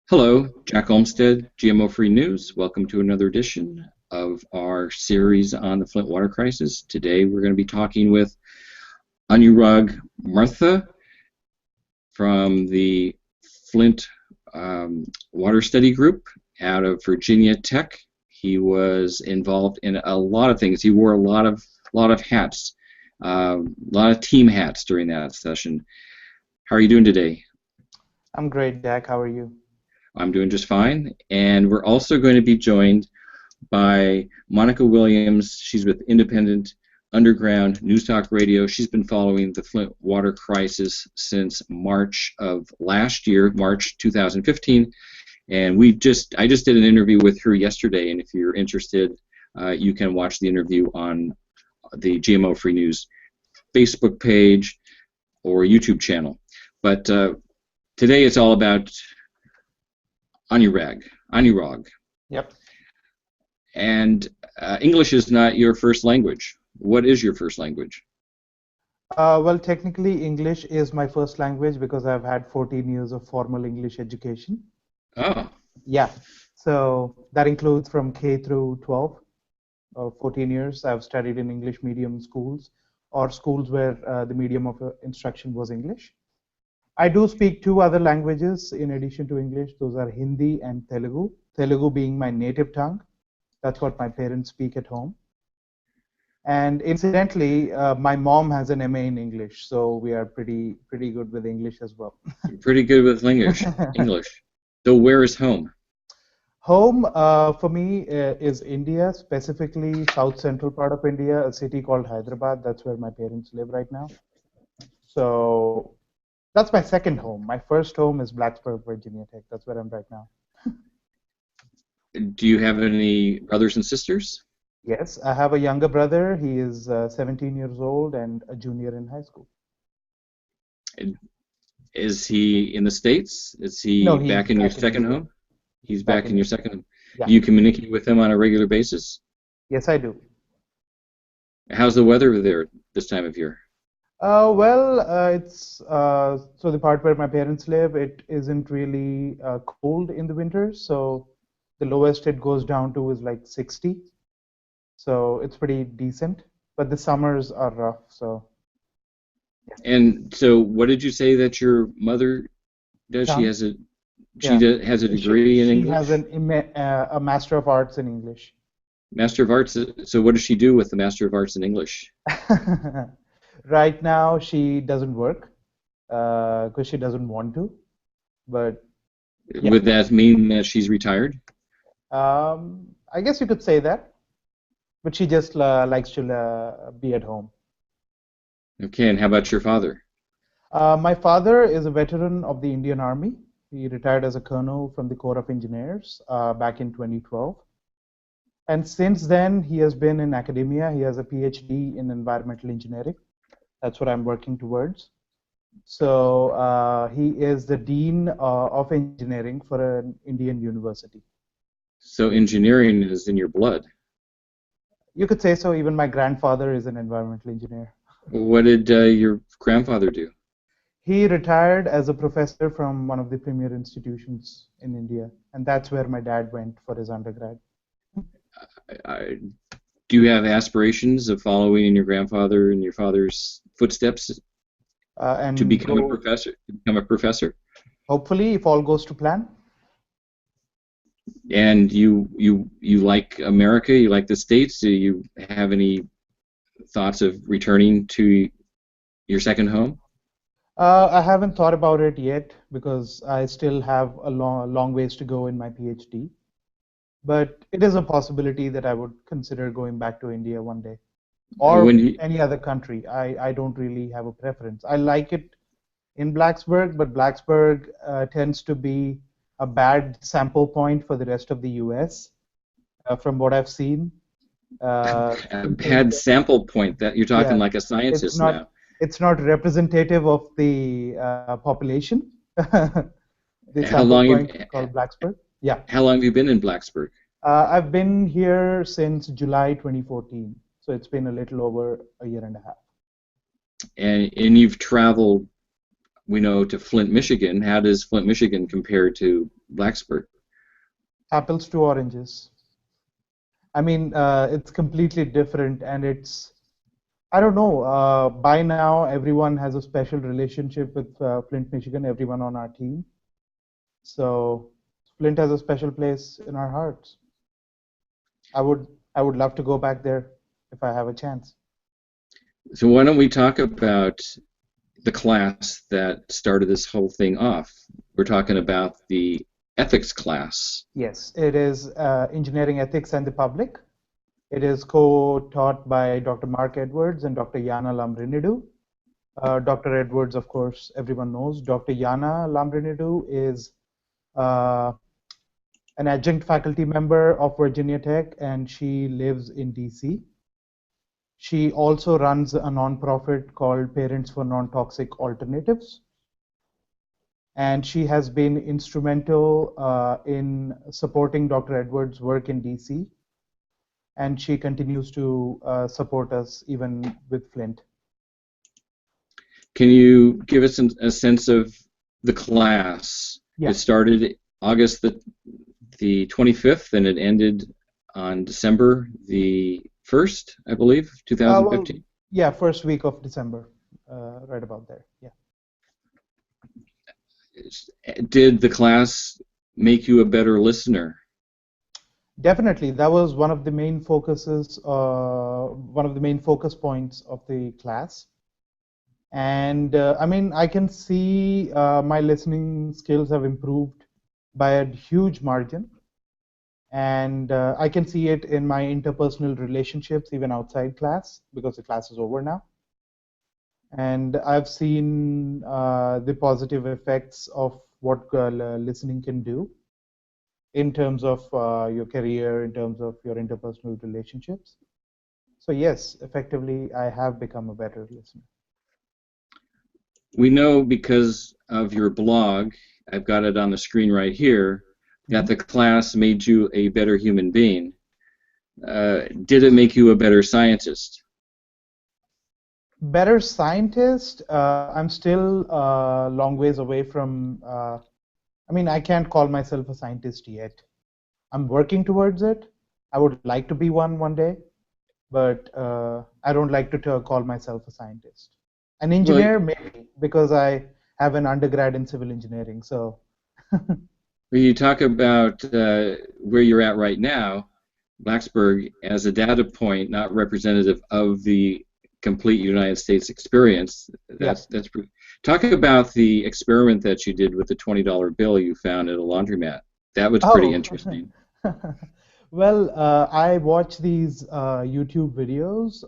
Hello, Jack Olmsted, GMO-Free News. Welcome to another edition of our series on the Flint water crisis. Today we're going to be talking with Anurag Mantha from the Flint Water Study Group out of Virginia Tech. He was involved in a lot of things. He wore a lot of hats, a lot of team hats during that session. How are you doing today? I'm great, Jack. How are you? I'm doing just fine. And we're also going to be joined by Monica Williams. She's with Independent Underground News Talk Radio. She's been following the Flint water crisis since March of last year, March 2015. And I just did an interview with her yesterday, and if you're interested, you can watch the interview on the GMO Free News Facebook page or YouTube channel. But today it's all about Anurag. Yep. And English is not your first language. What is your first language? Well, technically, English is my first language because I've had 14 years of formal English education. Oh. Yeah. So that includes from K through 12, 14 years. I've studied in English medium schools or schools where the medium of instruction was English. I do speak two other languages in addition to English. Those are Hindi and Telugu. Telugu being my native tongue. That's what my parents speak at home. And incidentally, my mom has an MA in English, so we are pretty good with English as well. Pretty good with English. So where is home? Home for me is India, specifically south central part of India, a city called Hyderabad. That's where my parents live right now. So that's my second home. My first home is Blacksburg, Virginia Tech. That's where I'm right now. Do you have any brothers and sisters? Yes, I have a younger brother. He is 17 years old and a junior in high school. Is he in the States? Is he No, back in your second home? He's back in your second home. Yeah. Do you communicate with him on a regular basis? Yes, I do. How's the weather there this time of year? It's so the part where my parents live, it isn't really cold in the winter, so the lowest it goes down to is like 60. So it's pretty decent, but the summers are rough, so. Yeah. And so what did you say that your mother does? Tom? She has a degree in English? She has a Master of Arts in English. Master of Arts. So what does she do with the Master of Arts in English? Right now, she doesn't work because she doesn't want to. But yeah. Would that mean that she's retired? I guess you could say that. But she just likes to be at home. Okay, and how about your father? My father is a veteran of the Indian Army. He retired as a colonel from the Corps of Engineers back in 2012. And since then, he has been in academia. He has a PhD in environmental engineering. That's what I'm working towards. So he is the dean of engineering for an Indian university. So engineering is in your blood. You could say so. Even my grandfather is an environmental engineer. What did your grandfather do? He retired as a professor from one of the premier institutions in India, and that's where my dad went for his undergrad. Do you have aspirations of following in your grandfather and your father's footsteps to become a professor? Hopefully, if all goes to plan. And you like America? You like the States? Do you have any thoughts of returning to your second home? I haven't thought about it yet because I still have a long ways to go in my PhD. But it is a possibility that I would consider going back to India one day, or any other country. I don't really have a preference. I like it in Blacksburg, but Blacksburg tends to be a bad sample point for the rest of the U.S. From what I've seen. A bad sample point. That you're talking like a scientist now. It's not representative of the population. The How long point called Blacksburg. Yeah. How long have you been in Blacksburg? I've been here since July 2014, so it's been a little over a year and a half. And you've traveled we know, to Flint, Michigan. How does Flint, Michigan compare to Blacksburg? Apples to oranges. I mean, it's completely different, and I don't know. By now, everyone has a special relationship with Flint, Michigan, everyone on our team. So Flint has a special place in our hearts. I would I would love to go back there if I have a chance. So why don't we talk about the class that started this whole thing off? We're talking about the ethics class. Yes, it is Engineering Ethics and the Public. It is co-taught by Dr. Mark Edwards and Dr. Yana Lamrinidou. Dr. Edwards, of course, everyone knows. Dr. Yana Lamrinidou is an adjunct faculty member of Virginia Tech, and she lives in DC. She also runs a nonprofit called Parents for Non-Toxic Alternatives. And she has been instrumental in supporting Dr. Edwards' work in DC. And she continues to support us even with Flint. Can you give us a sense of the class? Yeah. It started August the 25th, and it ended on December the 1st, I believe, 2015. Well, yeah, first week of December, right about there. Yeah. Did the class make you a better listener? Definitely, that was one of the main focuses, one of the main focus points of the class. And I mean, I can see my listening skills have improved by a huge margin. And I can see it in my interpersonal relationships, even outside class, because the class is over now. And I've seen the positive effects of what listening can do in terms of your career, in terms of your interpersonal relationships. So yes, effectively, I have become a better listener. We know because of your blog, I've got it on the screen right here, that the class made you a better human being. Did it make you a better scientist? Better scientist, I'm still a long ways away from, I mean, I can't call myself a scientist yet. I'm working towards it. I would like to be one day, but I don't like to call myself a scientist. An engineer, maybe, because I have an undergrad in civil engineering. So. When you talk about where you're at right now, Blacksburg, as a data point, not representative of the complete United States experience. That's pretty. Talk about the experiment that you did with the $20 bill you found at a laundromat. That was pretty interesting. Well, I watch these YouTube videos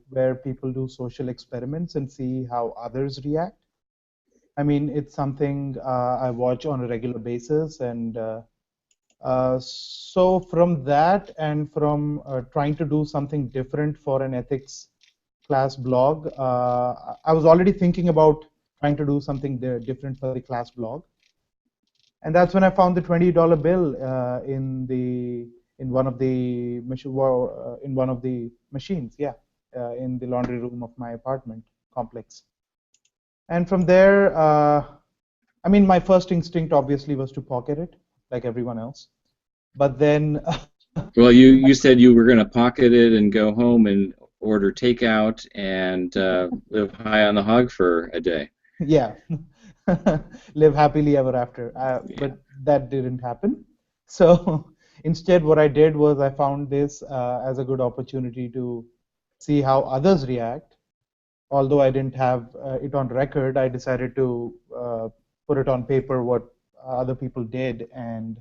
where people do social experiments and see how others react. I mean, it's something I watch on a regular basis, and so from that and from trying to do something different for an ethics class blog, I was already thinking about trying to do something different for the class blog, and that's when I found the $20 bill in one of the machines, in the laundry room of my apartment complex. And from there, I mean, my first instinct obviously was to pocket it, like everyone else. But then. Well, you said you were going to pocket it and go home and order takeout and live high on the hog for a day. Yeah, live happily ever after. But that didn't happen. So instead, what I did was I found this as a good opportunity to see how others react. Although I didn't have it on record, I decided to put it on paper what other people did, and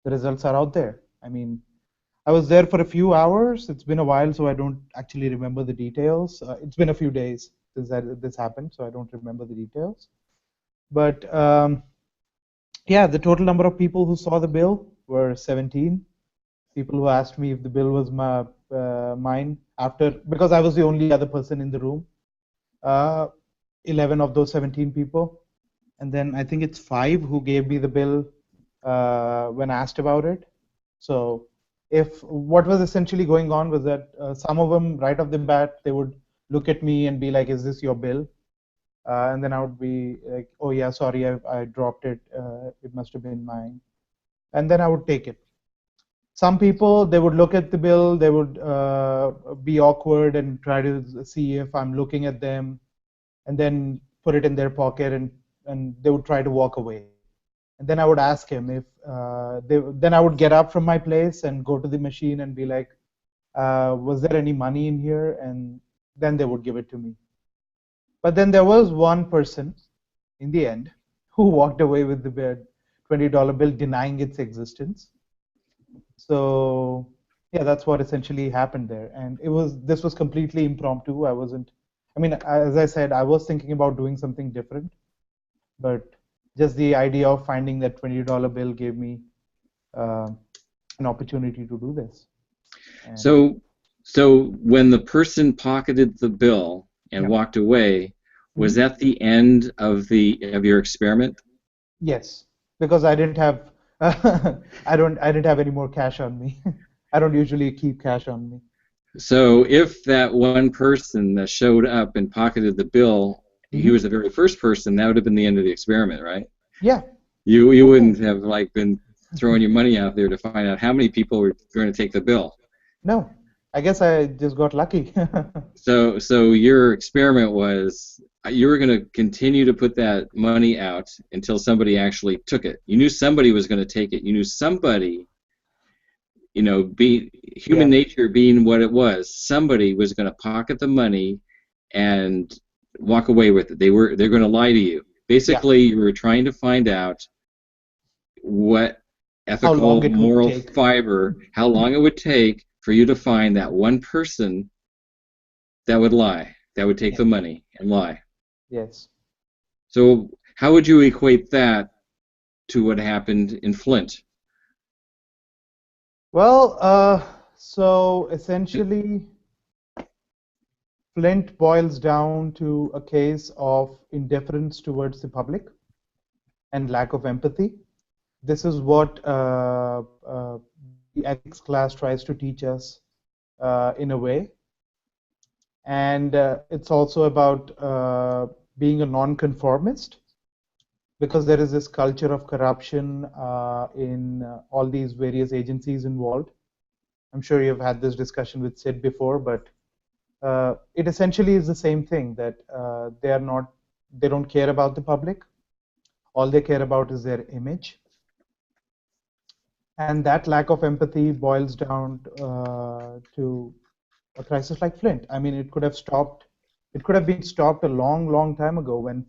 the results are out there. I mean, I was there for a few hours. It's been a while, so I don't actually remember the details. It's been a few days since this happened, so I don't remember the details. But yeah, the total number of people who saw the bill were 17. People who asked me if the bill was mine because I was the only other person in the room. 11 of those 17 people, and then I think it's 5 who gave me the bill when asked about it. So if what was essentially going on was that some of them right off the bat, they would look at me and be like, is this your bill? And then I would be like, oh yeah, sorry, I dropped it. It must have been mine. And then I would take it. Some people, they would look at the bill, they would be awkward and try to see if I'm looking at them, and then put it in their pocket, and they would try to walk away. And then I would ask him if then I would get up from my place and go to the machine and be like, was there any money in here? And then they would give it to me. But then there was one person in the end who walked away with the $20 bill denying its existence. So yeah, that's what essentially happened there. And this was completely impromptu. I mean, as I said, I was thinking about doing something different, but just the idea of finding that $20 bill gave me uh, an opportunity to do this. And So when the person pocketed the bill and yeah. walked away, was Mhm. that the end of your experiment? Yes, because I didn't have I didn't have any more cash on me. I don't usually keep cash on me. So if that one person that showed up and pocketed the bill, he was Hmm. the very first person, that would have been the end of the experiment, right? Yeah. You Okay. wouldn't have like been throwing your money out there to find out how many people were going to take the bill. No, I guess I just got lucky. So your experiment was you were going to continue to put that money out until somebody actually took it. You knew somebody was going to take it. You knew somebody, be human Yeah. nature being what it was, somebody was going to pocket the money and walk away with it. They're going to lie to you. Yeah. Basically, you were trying to find out what How long ethical, it would moral take. fiber, how long it would take for you to find that one person that would lie, that would take Yeah. the money and lie. Yes. So how would you equate that to what happened in Flint? Well, so essentially, Flint boils down to a case of indifference towards the public and lack of empathy. This is what the ethics class tries to teach us in a way. And it's also about being a nonconformist, because there is this culture of corruption in all these various agencies involved. I'm sure you've had this discussion with Sid before, but it essentially is the same thing, that they don't care about the public. All they care about is their image. And that lack of empathy boils down to a crisis like Flint. I mean, it could have been stopped a long, long time ago when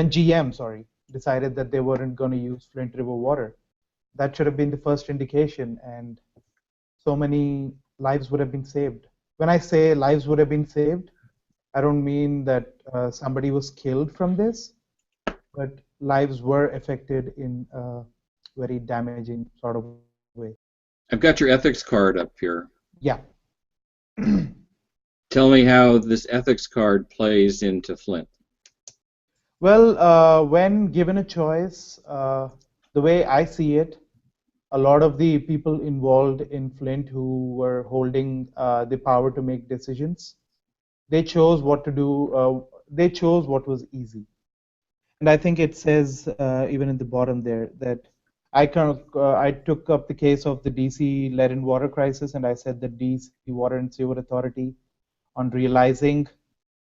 GM, sorry, decided that they weren't going to use Flint River water. That should have been the first indication, and so many lives would have been saved. When I say lives would have been saved, I don't mean that somebody was killed from this, but lives were affected in a very damaging sort of way. I've got your ethics card up here. Yeah. Tell me how this ethics card plays into Flint. Well, when given a choice, the way I see it, a lot of the people involved in Flint who were holding the power to make decisions, they chose what to do. They chose what was easy. And I think it says even in the bottom there that I took up the case of the DC lead and water crisis, and I said that DC Water and Sewer Authority, on realizing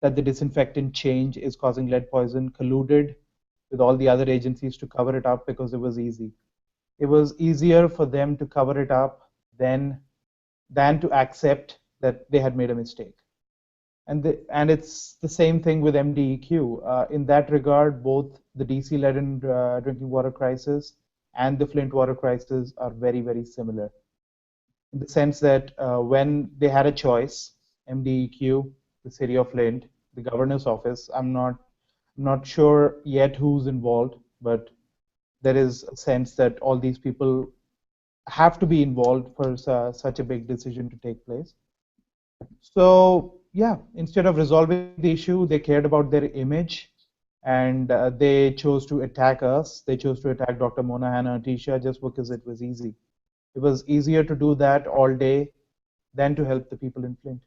that the disinfectant change is causing lead poison, colluded with all the other agencies to cover it up because it was easy. It was easier for them to cover it up than to accept that they had made a mistake. And it's the same thing with MDEQ. In that regard, both the DC leaden drinking water crisis and the Flint water crisis are very, very similar, in the sense that when they had a choice, MDEQ, the city of Flint, the governor's office, I'm not sure yet who's involved, but there is a sense that all these people have to be involved for such a big decision to take place. So yeah, instead of resolving the issue, they cared about their image, and they chose to attack us. They chose to attack Dr. Monahan and Atisha just because it was easy. It was easier to do that all day than to help the people in Flint.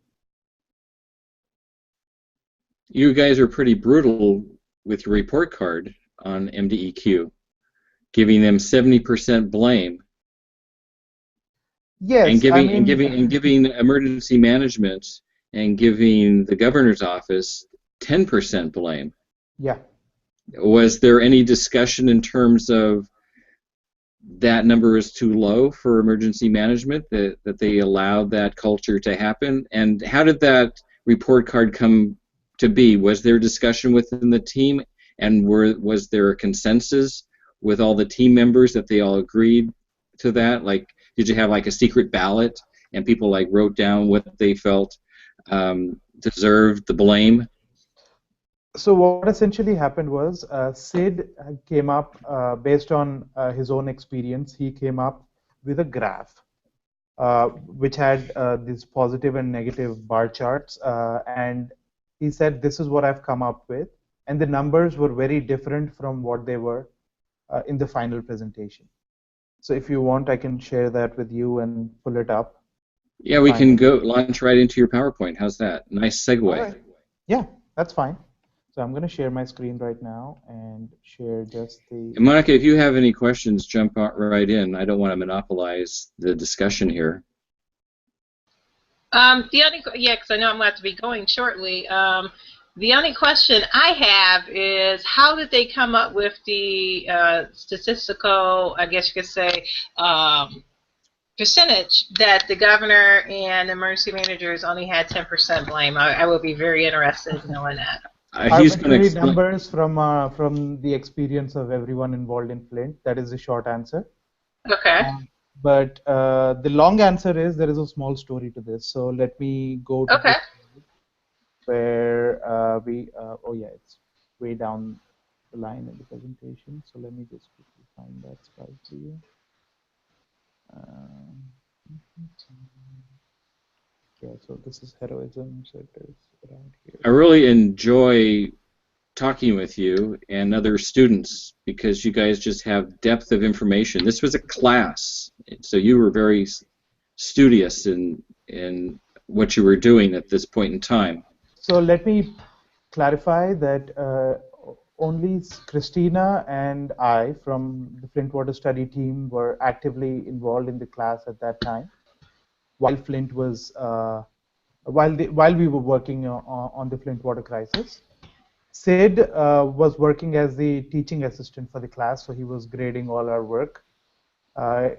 You guys are pretty brutal with your report card on MDEQ, giving them 70% blame and Yes, I mean, giving emergency management and giving the governor's office 10% blame. yeah. Was there any discussion in terms of that number is too low for emergency management, that they allowed that culture to happen? And how did that report card come to be? Was there discussion within the team, and was there a consensus with all the team members that they all agreed to that? Like, did you have like a secret ballot and people like wrote down what they felt deserved the blame? So what essentially happened was Sid came up based on his own experience. He came up with a graph which had these positive and negative bar charts, and he said, "This is what I've come up with," and the numbers were very different from what they were in the final presentation. So if you want, I can share that with you and pull it up Yeah, to we find can it. go launch right into your PowerPoint. How's that? Nice All segue. right. Yeah, that's fine. So I'm going to share my screen right now and share just the. And Monica, if you have any questions, jump right in. I don't want to monopolize the discussion here. Yeah, because I know I'm going to have to be going shortly. The only question I have is, how did they come up with the statistical, I guess you could say, percentage that the governor and emergency managers only had 10% blame? I would be very interested in knowing that. He's going to Arbitrary explain. numbers from the experience of everyone involved in Flint. That is the short answer. Okay. But the long answer is there is a small story to this. So let me go to Okay. this where oh yeah, it's way down the line in the presentation. So let me just quickly find that slide for you. Yeah, so this is heroism. So it is around here. I really enjoy talking with you and other students because you guys just have depth of information. This was a class, so you were very studious in what you were doing at this point in time. So let me clarify that only Christina and I from the Flint Water Study team were actively involved in the class at that time, while Flint was while we were working on the Flint water crisis. Sid was working as the teaching assistant for the class, so he was grading all our work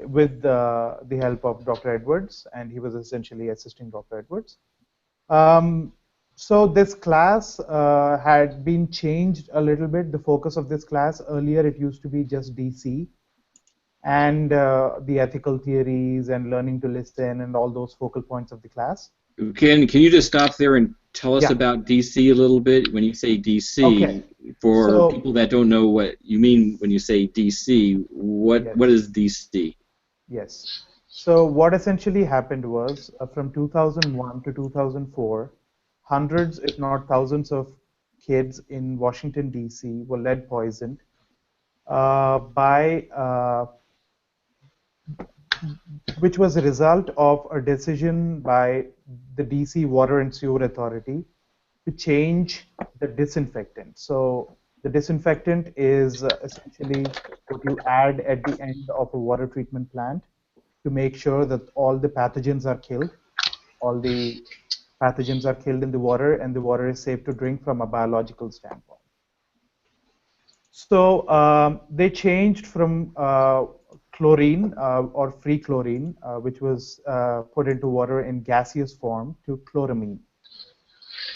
with the help of Dr. Edwards, and he was essentially assisting Dr. Edwards. So this class had been changed a little bit. The focus of this class, earlier it used to be just DC and the ethical theories and learning to listen and all those focal points of the class. Can you just stop there and tell us Yeah. about DC a little bit? When you say DC, Okay. for So, people that don't know what you mean when you say DC, what yes. what is DC? Yes. So what essentially happened was from 2001 to 2004, hundreds, if not thousands, of kids in Washington, D.C. were lead poisoned by which was a result of a decision by the DC Water and Sewer Authority to change the disinfectant. So the disinfectant is essentially what you add at the end of a water treatment plant to make sure that all the pathogens are killed. All the pathogens are killed in the water, and the water is safe to drink from a biological standpoint. So they changed from chlorine or free chlorine, which was put into water in gaseous form, to chloramine.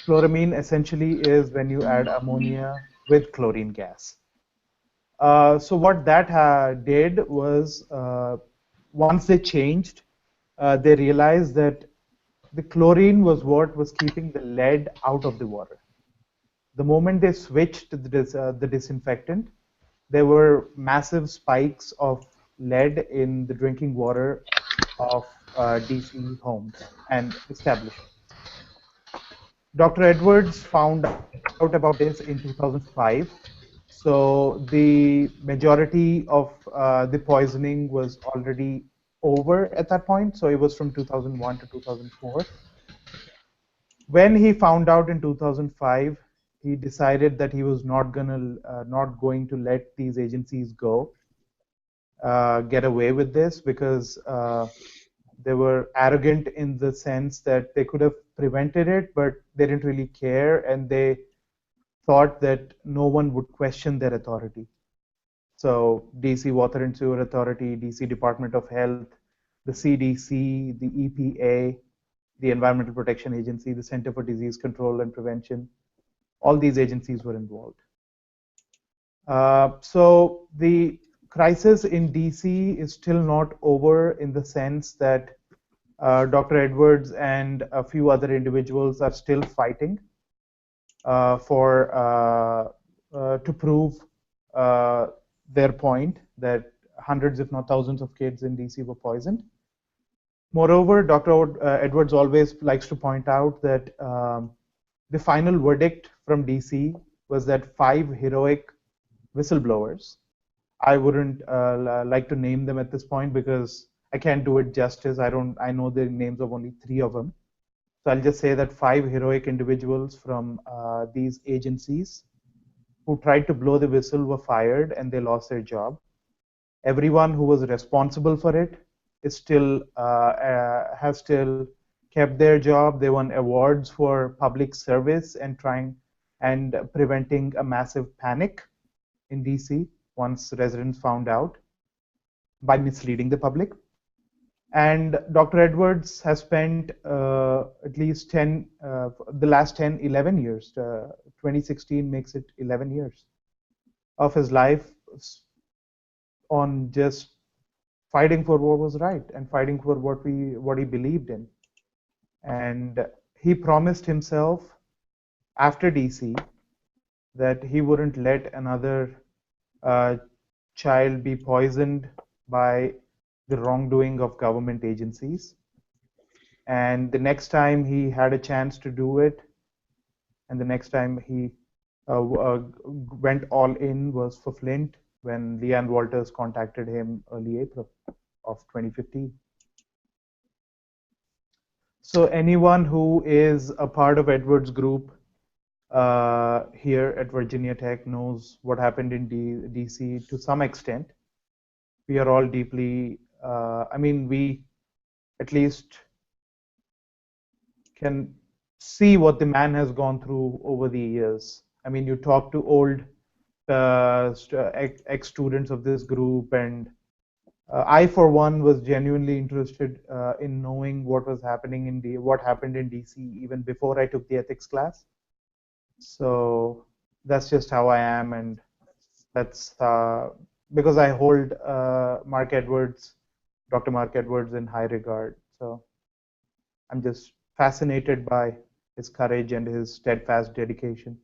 Chloramine essentially is when you add ammonia with chlorine gas. So what that did was once they changed, they realized that the chlorine was what was keeping the lead out of the water. The moment they switched to the disinfectant, there were massive spikes of lead in the drinking water of DC homes and establishments. Dr. Edwards found out about this in 2005. So the majority of the poisoning was already over at that point. So it was from 2001 to 2004. When he found out in 2005, he decided that he was not going to let these agencies get away with this, because they were arrogant in the sense that they could have prevented it, but they didn't really care, and they thought that no one would question their authority. So DC Water and Sewer Authority, DC Department of Health, the CDC, the EPA, the Environmental Protection Agency, the Center for Disease Control and Prevention, all these agencies were involved. So the crisis in DC is still not over, in the sense that Dr. Edwards and a few other individuals are still fighting to prove their point that hundreds, if not thousands, of kids in DC were poisoned. Moreover, Dr. Edwards always likes to point out that the final verdict from DC was that 5 heroic whistleblowers. I wouldn't like to name them at this point because I can't do it justice. I know the names of only 3 of them. So I'll just say that 5 heroic individuals from these agencies who tried to blow the whistle were fired, and they lost their job. Everyone who was responsible for it is has still kept their job. They won awards for public service and preventing a massive panic in DC once residents found out by misleading the public. And Dr. Edwards has spent at least the last 11 years, 2016 makes it 11 years of his life on just fighting for what was right and fighting for what he believed in. And he promised himself after DC that he wouldn't let another child be poisoned by the wrongdoing of government agencies. And the next time he had a chance to do it, and the next time he went all in, was for Flint, when Leanne Walters contacted him early April of 2015. So anyone who is a part of Edwards' group here at Virginia Tech knows what happened in DC to some extent. We are all deeply, we at least can see what the man has gone through over the years. I mean, you talk to old ex-students of this group, and I, for one, was genuinely interested in knowing what happened in DC even before I took the ethics class. So that's just how I am, and that's because I hold Dr. Mark Edwards in high regard. So I'm just fascinated by his courage and his steadfast dedication.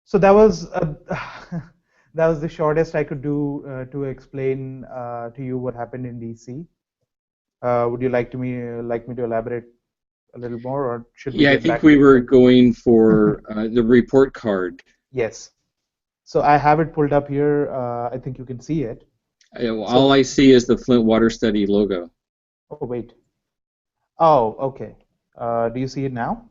So that was that was the shortest I could do to explain to you what happened in DC. Would you like me to elaborate a little more, or should we? Yeah, I think we were going for the report card. Yes. So I have it pulled up here. I think you can see it. All I see is the Flint Water Study logo. Oh, wait. Oh, okay. Do you see it now?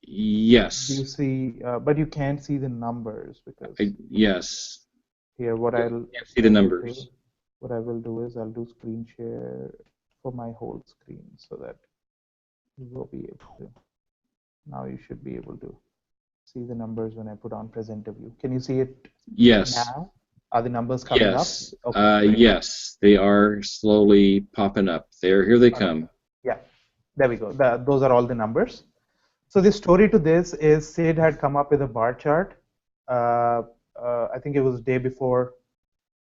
Yes. Do you see? But you can't see the numbers because. Yes. Here, I can't see the numbers. What I will do is I'll do screen share for my whole screen so that you will be able to. Now you should be able to see the numbers when I put on presenter view. Can you see it? Yes. Now? Are the numbers coming up? Okay, yes, they are slowly popping up. Here they come. Yeah, there we go. Those are all the numbers. So the story to this is Sid had come up with a bar chart. I think it was the day before,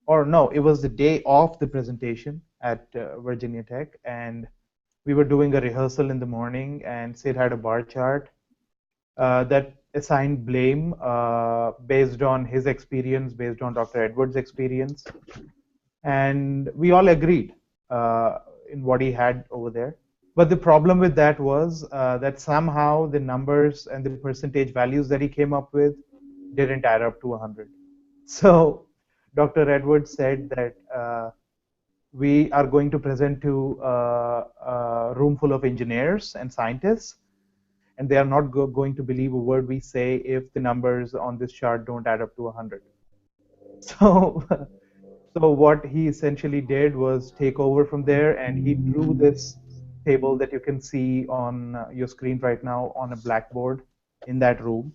or no, it was the day of the presentation at Virginia Tech, and we were doing a rehearsal in the morning, and Sid had a bar chart that assigned blame based on his experience, based on Dr. Edwards' experience, and we all agreed in what he had over there. But the problem with that was that somehow the numbers and the percentage values that he came up with didn't add up to 100. So Dr. Edwards said that we are going to present to a room full of engineers and scientists, and they are not going to believe a word we say if the numbers on this chart don't add up to 100. So, so what he essentially did was take over from there, and he drew this table that you can see on your screen right now on a blackboard in that room.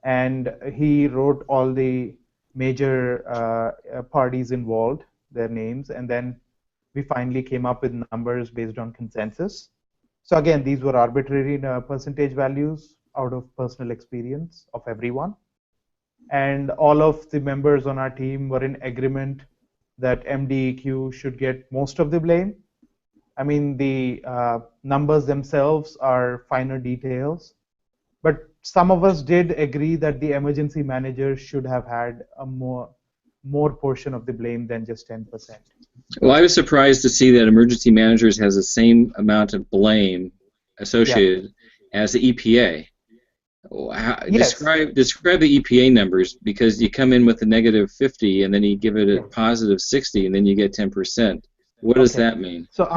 And he wrote all the major parties involved, their names, and then we finally came up with numbers based on consensus. So again, these were arbitrary percentage values out of personal experience of everyone. And all of the members on our team were in agreement that MDEQ should get most of the blame. I mean, the numbers themselves are finer details, but some of us did agree that the emergency manager should have had a more portion of the blame than just 10%. Well, I was surprised to see that emergency managers has the same amount of blame associated as the EPA. Yes. Describe the EPA numbers, because you come in with a negative 50 and then you give it a positive 60 and then you get 10%. What does that mean? So what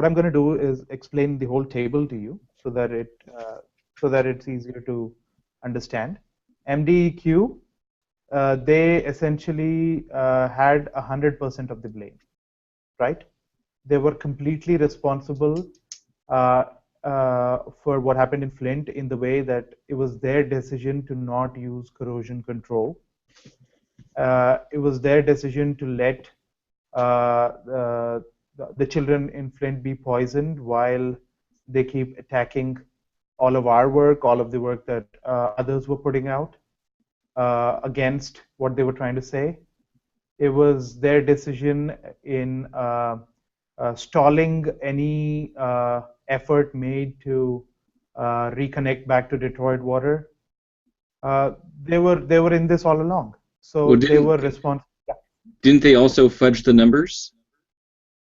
I'm gonna do is explain the whole table to you so that it's easier to understand. MDEQ, they essentially had 100% of the blame, right? They were completely responsible for what happened in Flint in the way that it was their decision to not use corrosion control. It was their decision to let the children in Flint be poisoned while they keep attacking all of our work, all of the work that others were putting out against what they were trying to say. It was their decision in stalling any effort made to reconnect back to Detroit water. They were in this all along, so they were responsible. Didn't they also fudge the numbers?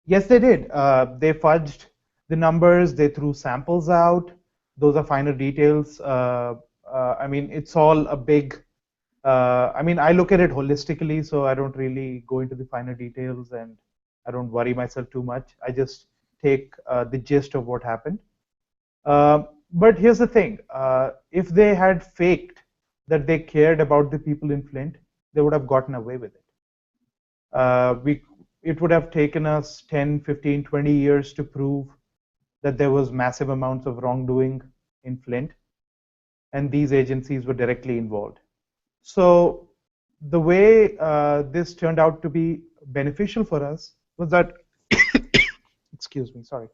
Yes, they did. They fudged the numbers. They threw samples out. Those are finer details. I mean, it's all a big. I mean, I look at it holistically, so I don't really go into the finer details, and I don't worry myself too much. I just take the gist of what happened. But here's the thing: if they had faked that they cared about the people in Flint, they would have gotten away with it. It would have taken us 10, 15, 20 years to prove that there was massive amounts of wrongdoing in Flint, and these agencies were directly involved. So the way this turned out to be beneficial for us was that, excuse me, sorry.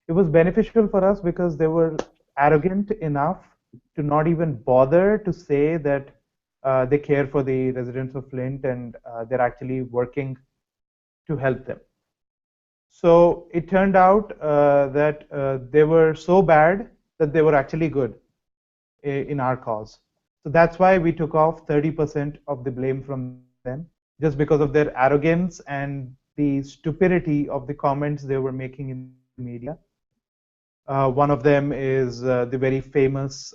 It was beneficial for us because they were arrogant enough to not even bother to say that they care for the residents of Flint and they're actually working to help them. So it turned out that they were so bad that they were actually good in our cause. So that's why we took off 30% of the blame from them, just because of their arrogance and the stupidity of the comments they were making in the media. One of them is the very famous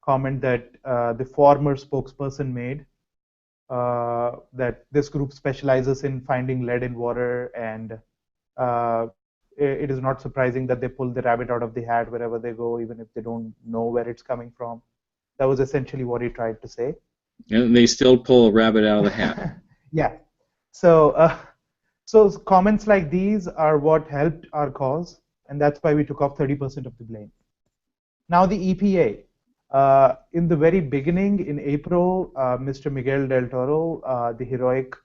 comment that the former spokesperson made, that this group specializes in finding lead in water, and it is not surprising that they pull the rabbit out of the hat wherever they go, even if they don't know where it's coming from. That was essentially what he tried to say. And they still pull a rabbit out of the hat. Yeah. So, so comments like these are what helped our cause, and that's why we took off 30% of the blame. Now the EPA. In the very beginning, in April, Mr. Miguel del Toro, the heroic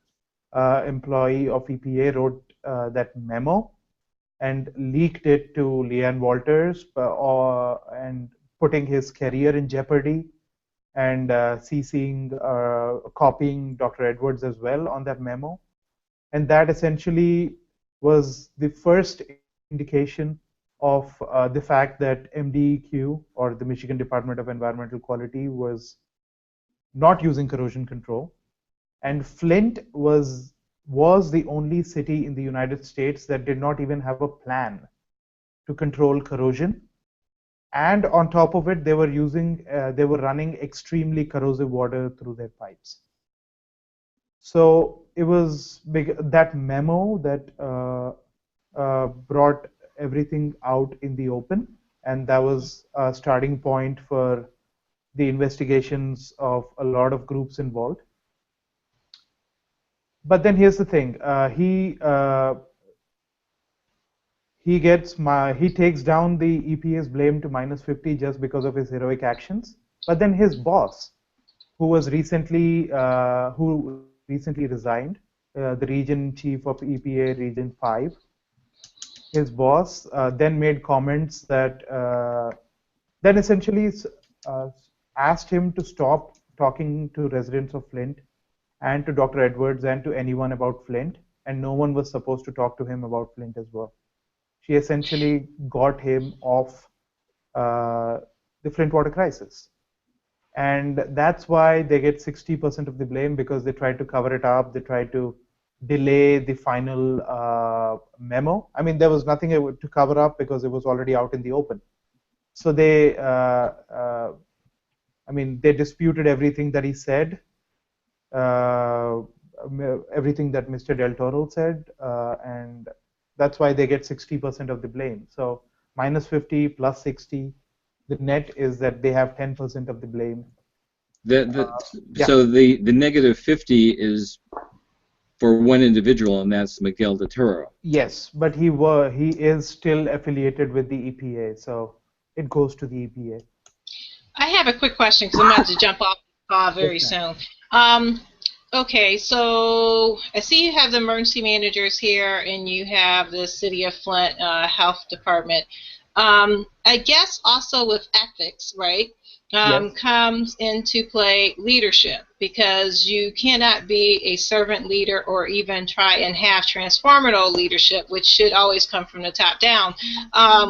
employee of EPA, wrote that memo and leaked it to Leanne Walters, and putting his career in jeopardy, and copying Dr. Edwards as well on that memo. And that essentially was the first indication of the fact that MDEQ, or the Michigan Department of Environmental Quality, was not using corrosion control. And Flint was the only city in the United States that did not even have a plan to control corrosion. And on top of it, they were running extremely corrosive water through their pipes. So it was that memo that brought everything out in the open. and that was a starting point for the investigations of a lot of groups involved. But then here's the thing: he takes down the EPA's blame to -50 just because of his heroic actions. But then his boss, who recently resigned, the region chief of EPA Region 5, his boss then made comments that then essentially uh, asked him to stop talking to residents of Flint and to Dr. Edwards and to anyone about Flint, and no one was supposed to talk to him about Flint as well. She essentially got him off the Flint water crisis. And that's why they get 60% of the blame, because they tried to cover it up. They tried to delay the final memo. I mean, there was nothing to cover up because it was already out in the open. So they disputed everything that he said, everything that Mr. Del Toro said, and that's why they get 60% of the blame. So -50 plus 60, the net is that they have 10% of the blame. So the -50 is for one individual, and that's Miguel de Toro. Yes, but he is still affiliated with the EPA, so it goes to the EPA. I have a quick question because I'm about to jump off the call very soon. Okay, so I see you have the emergency managers here, and you have the City of Flint Health Department. I guess also with ethics, right, Yes. comes into play leadership, because you cannot be a servant leader or even try and have transformational leadership, which should always come from the top down,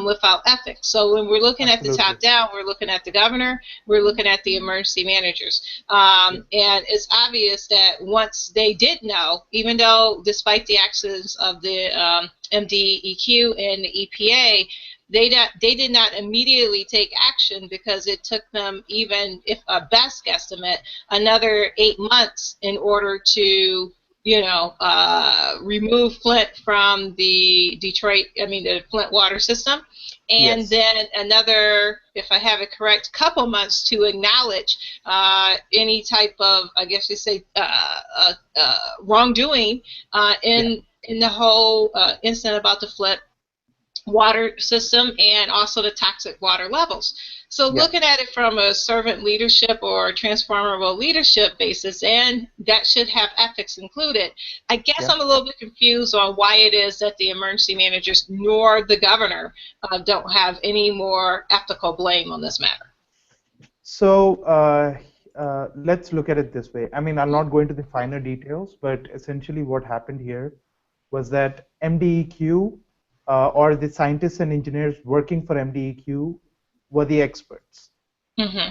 without ethics. So when we're looking at the top down, we're looking at the governor, we're looking at the emergency managers. And it's obvious that once they did know, even though despite the actions of the MDEQ and the EPA, they did not immediately take action, because it took them, even if a best guesstimate, another 8 months in order to, remove Flint from the the Flint water system, and then another, if I have it correct, couple months to acknowledge any type of, I guess you say, wrongdoing in the whole incident about the Flint water system and also the toxic water levels. So looking at it from a servant leadership or transformable leadership basis, and that should have ethics included, I guess I'm a little bit confused on why it is that the emergency managers nor the governor don't have any more ethical blame on this matter. So let's look at it this way. I mean, I'll not go into the finer details, but essentially what happened here was that MDEQ or the scientists and engineers working for MDEQ were the experts.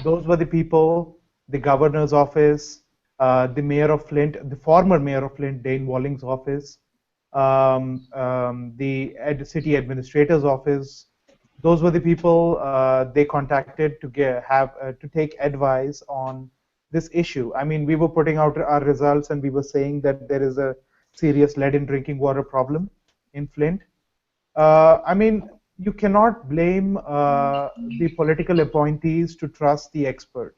Those were the people, the governor's office, the mayor of Flint, the former mayor of Flint, Dane Walling's office, the city administrator's office. Those were the people they contacted to to take advice on this issue. I mean, we were putting out our results, and we were saying that there is a serious lead in drinking water problem in Flint. I mean, you cannot blame the political appointees to trust the experts.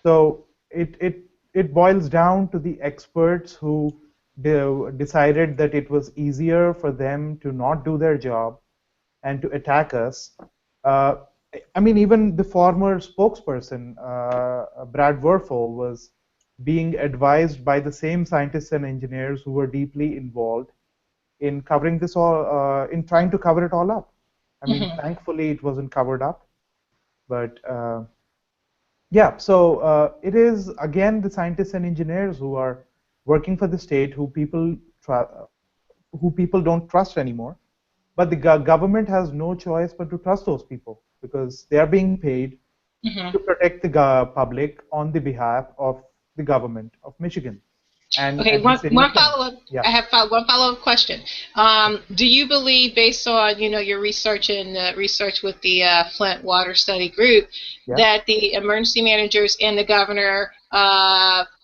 So it boils down to the experts who decided that it was easier for them to not do their job and to attack us. I mean, even the former spokesperson, Brad Werfel, was being advised by the same scientists and engineers who were deeply involved in covering this all, in trying to cover it all up. I mean, thankfully it wasn't covered up, but yeah. So it is again the scientists and engineers who are working for the state, who people don't trust anymore. But the government has no choice but to trust those people, because they are being paid to protect the public on the behalf of the government of Michigan. And okay, one follow-up. I have one follow-up question. Do you believe, based on your research and research with the Flint Water Study Group, that the emergency managers and the governor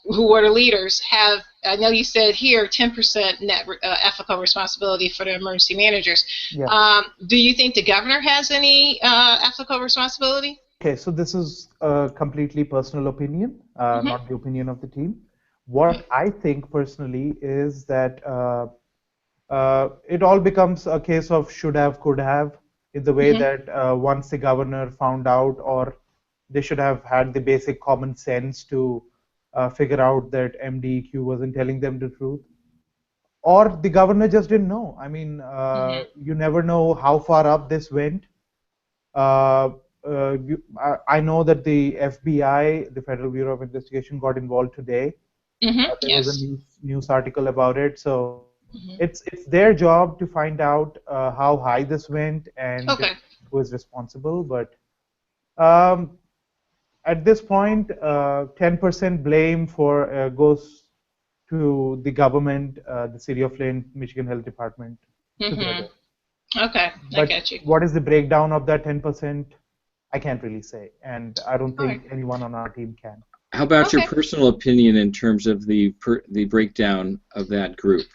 who are the leaders have, I know you said here 10% net ethical responsibility for the emergency managers. Yeah. Do you think the governor has any ethical responsibility? Okay, so this is a completely personal opinion, not the opinion of the team. What I think personally is that it all becomes a case of should have, could have, in the way that once the governor found out, or they should have had the basic common sense to figure out that MDEQ wasn't telling them the truth, or the governor just didn't know. I mean, you never know how far up this went. I know that the FBI, the Federal Bureau of Investigation, got involved today. There was a news article about it. So it's their job to find out how high this went and who is responsible. But at this point, 10% blame for goes to the government, the City of Flint, Michigan Health Department together. Okay, I get you. What is the breakdown of that 10%? I can't really say, and I don't think anyone on our team can. How about your personal opinion in terms of the breakdown of that group?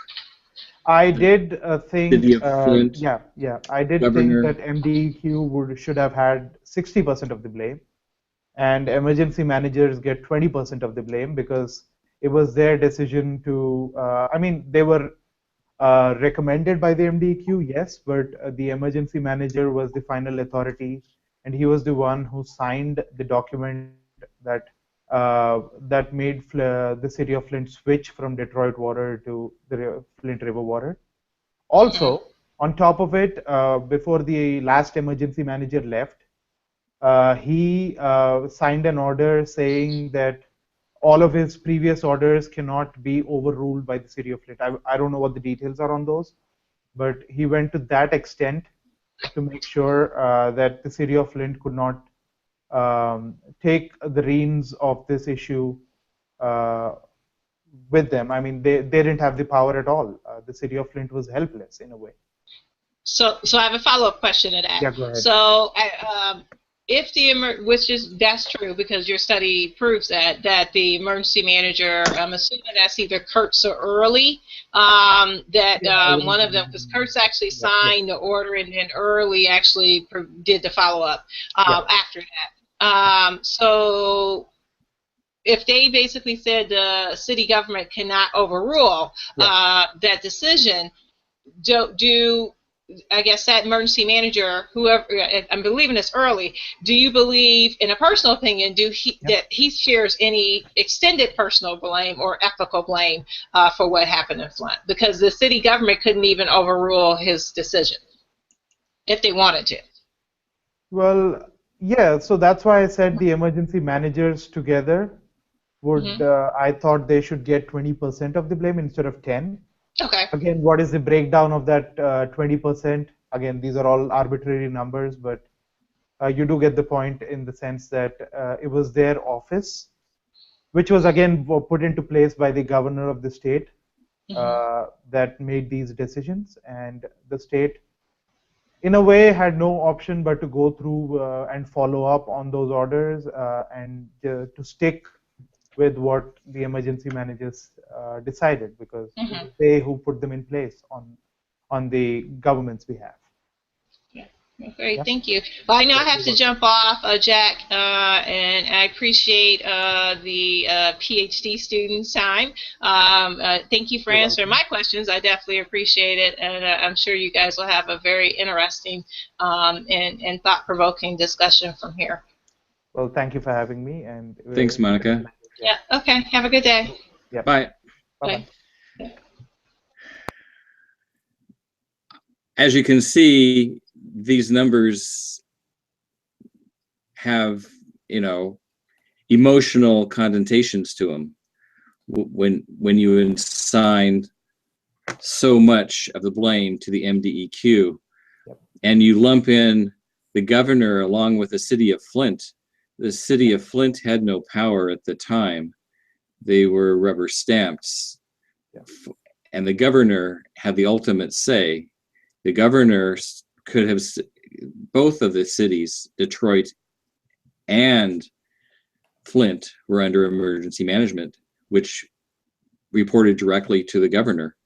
I did think, City of Flint, I did governor. think that MDEQ should have had 60% of the blame, and emergency managers get 20% of the blame because it was their decision to. I mean, they were recommended by the MDEQ, yes, but the emergency manager was the final authority, and he was the one who signed the document that that made the City of Flint switch from Detroit water to the Flint River water. Also, on top of it, before the last emergency manager left, he signed an order saying that all of his previous orders cannot be overruled by the City of Flint. I don't know what the details are on those, but he went to that extent to make sure that the City of Flint could not take the reins of this issue with them. I mean, they didn't have the power at all. The City of Flint was helpless in a way. So I have a follow-up question to that. Yeah, go ahead. So if that's true because your study proves that the emergency manager, I'm assuming that's either Kurtz or Early, one of them, because Kurtz actually signed the order and then Early actually did the follow-up after that. So if they basically said the city government cannot overrule that decision, do I guess that emergency manager, whoever, I'm believing it's Early, do you believe, in a personal opinion, that he shares any extended personal blame or ethical blame for what happened in Flint? Because the city government couldn't even overrule his decision if they wanted to. Well, yeah, so that's why I said the emergency managers together would, I thought they should get 20% of the blame instead of 10. Okay. Again, what is the breakdown of that 20%? Again, these are all arbitrary numbers, but you do get the point in the sense that it was their office, which was again put into place by the governor of the state that made these decisions, and the state, in a way, had no option but to go through and follow up on those orders and to stick with what the emergency managers decided, because it was they who put them in place on the government's behalf. Okay, thank you. Well, I know I have to jump off, Jack, and I appreciate the PhD student's time. Thank you for answering my questions. I definitely appreciate it, and I'm sure you guys will have a very interesting and thought-provoking discussion from here. Well, thank you for having me. And thanks, Monica. Yeah, okay. Have a good day. Yeah. Bye. Bye. As you can see, these numbers have, emotional connotations to them. When you assign so much of the blame to the MDEQ, and you lump in the governor along with the city of Flint. The city of Flint had no power at the time. They were rubber stamps. And the governor had the ultimate say. The governor could have, both of the cities, Detroit and Flint, were under emergency management. which reported directly to the governor.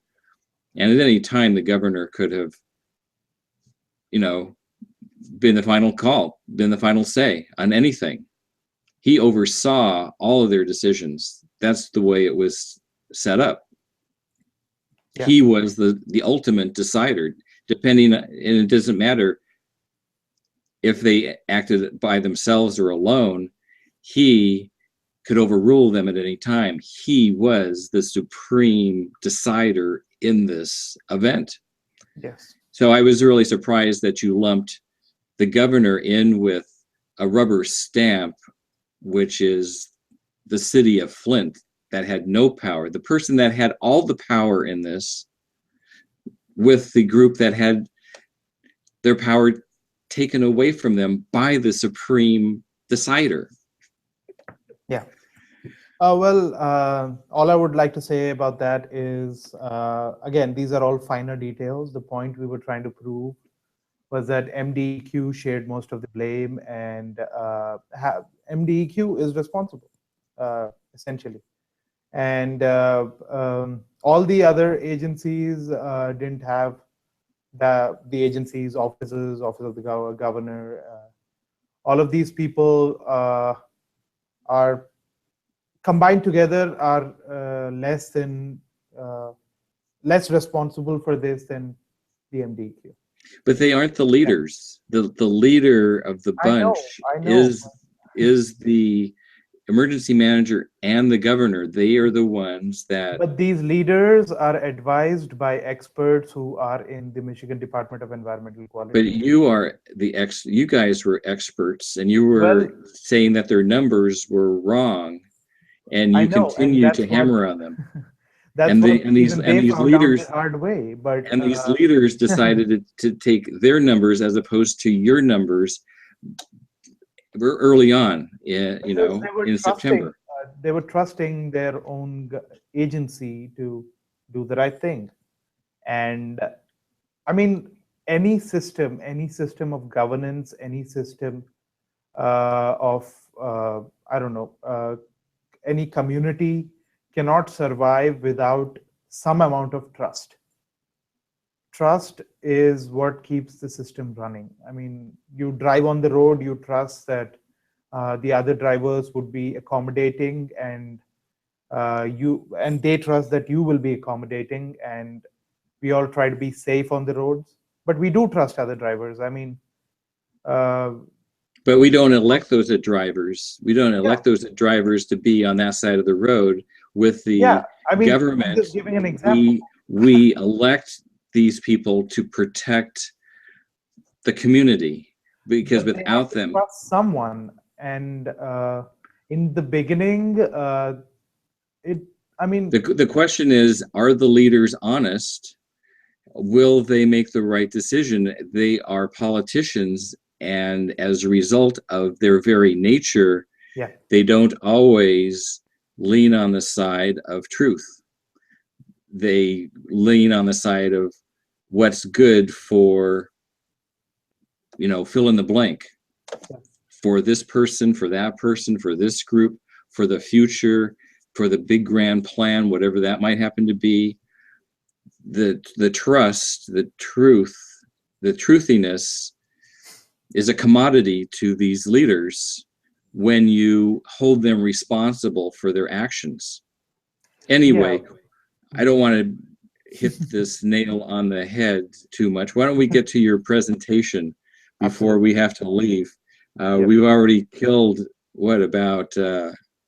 And at any time, the governor could have, been the final call, been the final say on anything. He oversaw all of their decisions. That's the way it was set up. Yeah. He was the ultimate decider, and it doesn't matter if they acted by themselves or alone, he could overrule them at any time. He was the supreme decider in this event. Yes. So I was really surprised that you lumped the governor in with a rubber stamp, which is the city of Flint, that had no power. The person that had all the power in this, with the group that had their power taken away from them by the supreme decider. Yeah. Well, all I would like to say about that is, again, these are all finer details. The point we were trying to prove was that MDEQ shared most of the blame, and MDEQ is responsible, essentially. And all the other agencies didn't have the agencies, offices, office of the governor. All of these people are combined together are less responsible for this than the MDEQ. But they aren't the leaders. The leader of the bunch I know. is the emergency manager and the governor. They are the ones that. But these leaders are advised by experts who are in the Michigan Department of Environmental Quality. But you guys were experts, and you were saying that their numbers were wrong, and you continue to hammer on them. These leaders hard way, but these leaders decided to take their numbers as opposed to your numbers early on, in September. They were trusting their own agency to do the right thing, and I mean, any system of governance, any system of any community cannot survive without some amount of trust. Trust is what keeps the system running. I mean, you drive on the road, you trust that the other drivers would be accommodating, and they trust that you will be accommodating, and we all try to be safe on the roads. But we do trust other drivers. I mean, but we don't elect those as drivers. We don't elect those as drivers to be on that side of the road with the government. I'm just giving an example. We elect these people to protect the community, because without them, trust someone. And in the beginning, the question is, are the leaders honest? Will they make the right decision? They are politicians, and as a result of their very nature, they don't always lean on the side of truth. They lean on the side of what's good for, fill in the blank, for this person, for that person, for this group, for the future, for the big grand plan, whatever that might happen to be. The trust, the truth, the truthiness is a commodity to these leaders when you hold them responsible for their actions. Anyway, I don't want to hit this nail on the head too much. Why don't we get to your presentation before we have to leave? We've already killed, about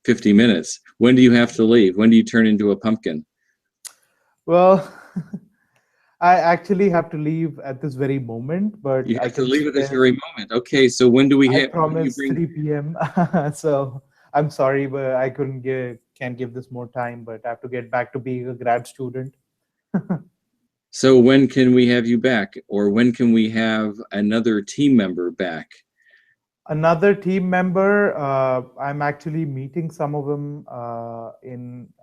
50 minutes. When do you have to leave? When do you turn into a pumpkin? Well, I actually have to leave at this very moment, but you have to leave at this very moment. Okay, so when do we have? I promised 3 p.m. So I'm sorry, but I can't give this more time. But I have to get back to being a grad student. So when can we have you back, or when can we have another team member back? Another team member, I'm actually meeting some of them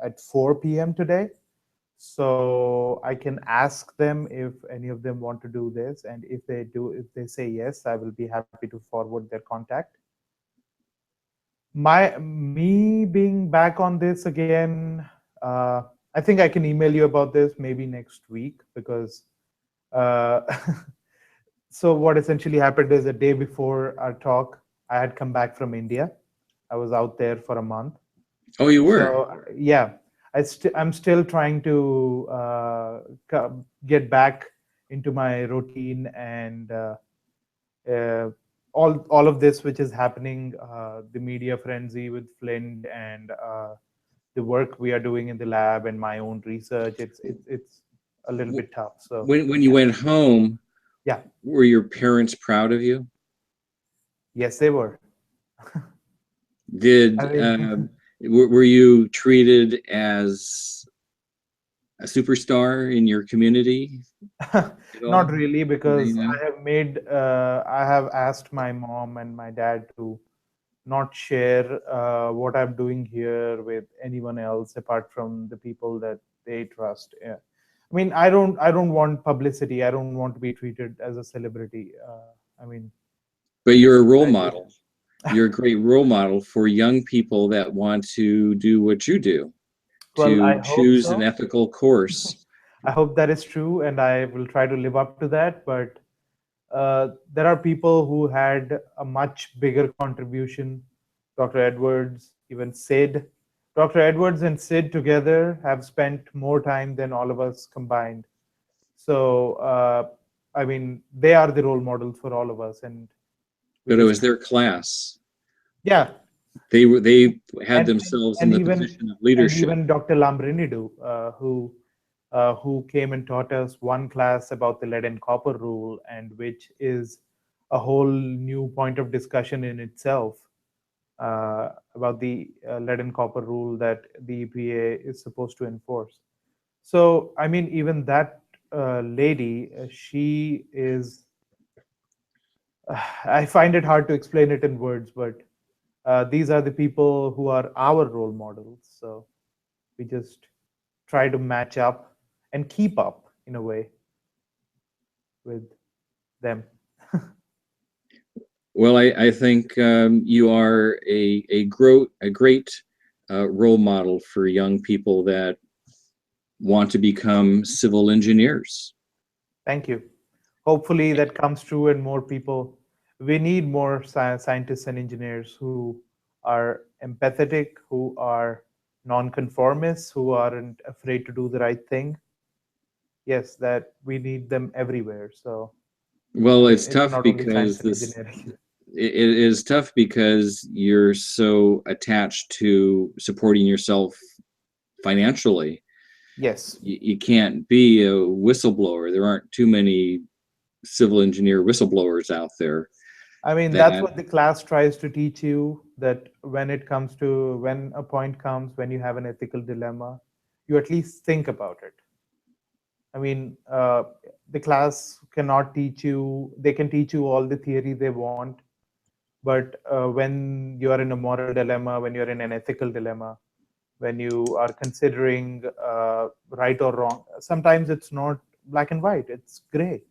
at 4 p.m. today. So I can ask them if any of them want to do this, and if they say yes, I will be happy to forward their contact. Me being back on this again, I think I can email you about this maybe next week because uh, so what essentially happened is the day before our talk, I had come back from India. I was out there for a month. Oh, you were. So yeah, I'm still trying to get back into my routine and uh, all of this which is happening, the media frenzy with Flint and the work we are doing in the lab and my own research. It's a little bit tough. So When you yeah, went home, yeah, were your parents proud of you? yes, they were. I Did mean, were you treated as a superstar in your community at not all? really, Did they because know? I have asked my mom and my dad to not share what I'm doing here with anyone else apart from the people that they trust. Yeah. I mean, I don't want publicity. I don't want to be treated as a celebrity. I mean, But you're a role I, model. You're a great role model for young people that want to do what you do, well, I to hope choose an so. ethical course. I hope that is true, and I will try to live up to that. But there are people who had a much bigger contribution. Dr. Edwards, even Sid. Dr. Edwards and Sid together have spent more time than all of us combined. So, I mean, they are the role models for all of us, and we But it was just, their class. yeah, They had and themselves in and the even position of leadership. Dr. Lambrinidu, who came and taught us one class about the lead and copper rule, and which is a whole new point of discussion in itself about the lead and copper rule that the EPA is supposed to enforce. So, I mean, even that lady, she is. I find it hard to explain it in words, but these are the people who are our role models. So we just try to match up and keep up in a way with them. Well, I think you are a great role model for young people that want to become civil engineers. Thank you. Hopefully that comes true and more people. We need more scientists and engineers who are empathetic, who are non-conformists, who aren't afraid to do the right thing. Yes, that we need them everywhere. So Well, it's it's tough not only science because and this engineering. it is tough because you're so attached to supporting yourself financially. Yes. You can't be a whistleblower. There aren't too many civil engineer whistleblowers out there I mean, that's that what the class tries to teach you, that when a point comes, when you have an ethical dilemma, you at least think about it. I mean, the class cannot teach you, they can teach you all the theory they want, but when you are in a moral dilemma, when you're in an ethical dilemma, when you are considering right or wrong, sometimes it's not black and white, it's gray.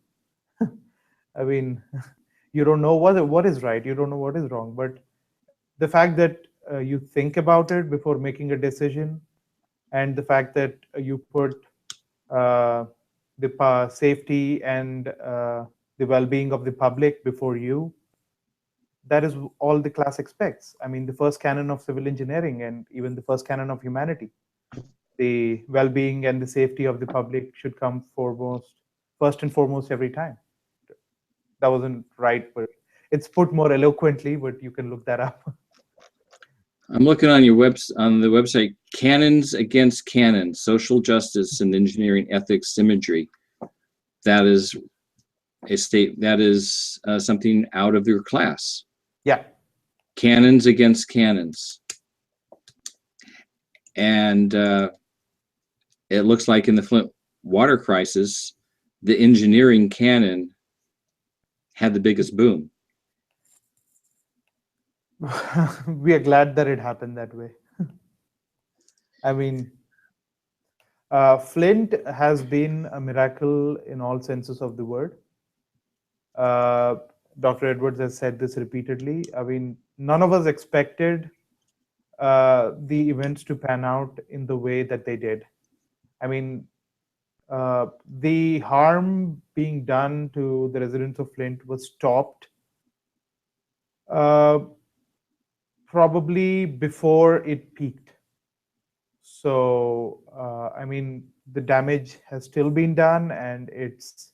I mean, you don't know what is right, you don't know what is wrong, but the fact that you think about it before making a decision, and the fact that you put uh, the safety and the well-being of the public before you, that is all the class expects. I mean, the first canon of civil engineering and even the first canon of humanity, the well-being and the safety of the public should come first and foremost every time. That wasn't right, but it's put more eloquently, but you can look that up. I'm looking on your on the website, Canons Against Canons, Social Justice and Engineering Ethics Imagery. That is that is something out of your class. Yeah. Canons Against Canons. And it looks like in the Flint water crisis, the engineering canon had the biggest boom. We are glad that it happened that way. I mean, Flint has been a miracle in all senses of the word. Uh, Dr. Edwards has said this repeatedly. I mean, none of us expected the events to pan out in the way that they did. I mean, the harm being done to the residents of Flint was stopped uh, probably before it peaked. So, I mean, the damage has still been done, and it's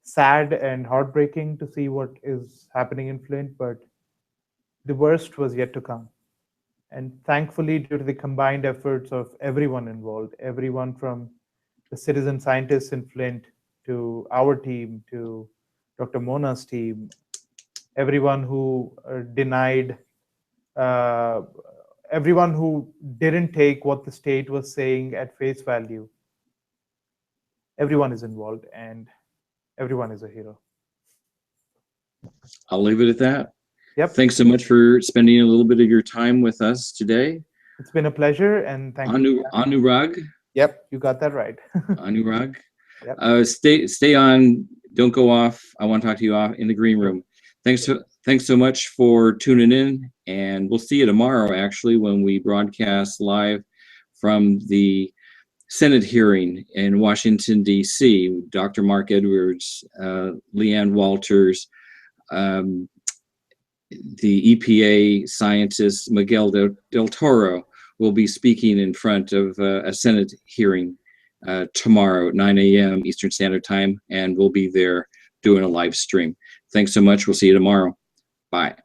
sad and heartbreaking to see what is happening in Flint, but the worst was yet to come. And thankfully, due to the combined efforts of everyone involved, everyone from the citizen scientists in Flint to our team to Dr. Mona's team, everyone who denied, uh, everyone who didn't take what the state was saying at face value, everyone is involved and everyone is a hero. I'll leave it at that. Yep. Thanks so much for spending a little bit of your time with us today. It's been a pleasure, and thank you. Anurag. Yep, you got that right. Anurag. Yep. Stay on. Don't go off. I want to talk to you off in the green room. Thanks so much for tuning in, and we'll see you tomorrow, actually, when we broadcast live from the Senate hearing in Washington, D.C. Dr. Mark Edwards, Leanne Walters, the EPA scientist Miguel del Toro will be speaking in front of a Senate hearing tomorrow at 9 a.m. Eastern Standard Time, and we'll be there doing a live stream. Thanks so much. We'll see you tomorrow. Bye.